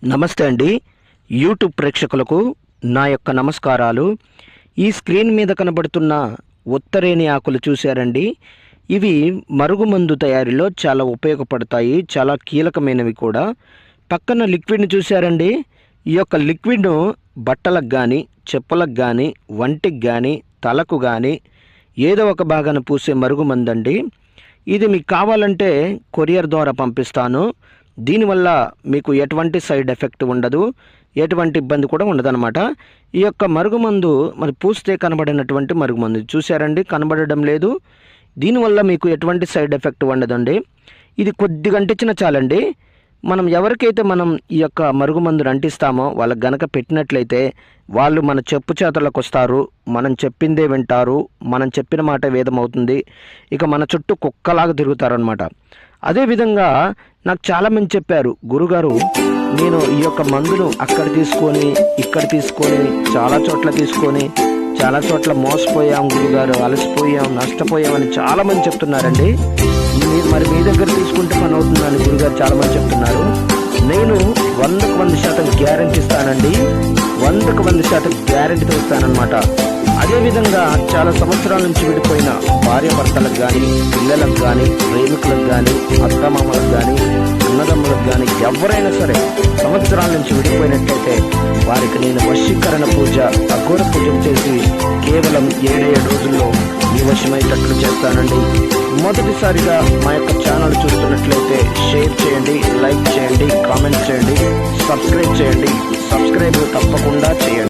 నమస్తే అండి. యూట్యూబ్ ప్రేక్షకులకు నా యొక్క నమస్కారాలు. ఈ స్క్రీన్ మీద కనబడుతున్న ఉత్తరేణి ఆకులు చూశారండి. ఇవి మరుగుమందు తయారీలో చాలా ఉపయోగపడతాయి, చాలా కీలకమైనవి కూడా. పక్కన లిక్విడ్ని చూశారండి. ఈ యొక్క లిక్విడ్ను బట్టలకు కానీ, చెప్పులకు కానీ, వంటికి కానీ, తలకు కానీ ఏదో ఒక భాగాన పూసే మరుగుమందు అండి. ఇది మీకు కావాలంటే కొరియర్ ద్వారా పంపిస్తాను. దీనివల్ల మీకు ఎటువంటి సైడ్ ఎఫెక్ట్ ఉండదు, ఎటువంటి ఇబ్బంది కూడా ఉండదన్నమాట. ఈ యొక్క మరుగుమందు మరి పూస్తే కనబడినటువంటి మరుగుమందు చూశారండి, కనబడడం లేదు. దీనివల్ల మీకు ఎటువంటి సైడ్ ఎఫెక్ట్ ఉండదండి. ఇది కొద్దిగా అంటించిన చాలండి. మనం ఎవరికైతే మనం ఈ యొక్క మరుగుమందును అంటిస్తామో వాళ్ళకి గనక పెట్టినట్లయితే వాళ్ళు మన చెప్పు చేతలకు వస్తారు, మనం చెప్పిందే వింటారు, మనం చెప్పిన మాట వేదం అవుతుంది. ఇక మన చుట్టూ కుక్కలాగా తిరుగుతారనమాట. అదేవిధంగా నాకు చాలామంది చెప్పారు, గురుగారు నేను ఈ యొక్క మందును అక్కడ తీసుకొని ఇక్కడ తీసుకొని చాలా చోట్ల తీసుకొని చాలా చోట్ల మోసపోయాం గురుగారు, అలసిపోయాం, నష్టపోయామని చాలామంది చెప్తున్నారండి. మరి మీ దగ్గర తీసుకుంటే పని అవుతుందని గురుగారు చాలామంది చెప్తున్నారు. నేను 100% గ్యారెంటీ ఇస్తానండి, 100% గ్యారెంటీతో ఇస్తానన్నమాట. అదేవిధంగా చాలా సంవత్సరాల నుంచి విడిపోయిన భార్యాభర్తలకు కానీ, పిల్లలకు కానీ, ప్రేమికులకు కానీ, అత్తమామలకు కానీ, అన్నదమ్ములకు కానీ ఎవరైనా సరే సంవత్సరాల నుంచి విడిపోయినట్లయితే వారికి నేను వశీకరణ పూజ, అఘోర పూజలు చేసి కేవలం 7 రోజుల్లో మీ వశమయ్యేటట్లు చేస్తానండి. మొదటిసారిగా మా యొక్క ఛానల్ చూస్తున్నట్లయితే షేర్ చేయండి, లైక్ చేయండి, కామెంట్ చేయండి, సబ్స్క్రైబ్ చేయండి. సబ్స్క్రైబ్ తప్పకుండా చేయండి.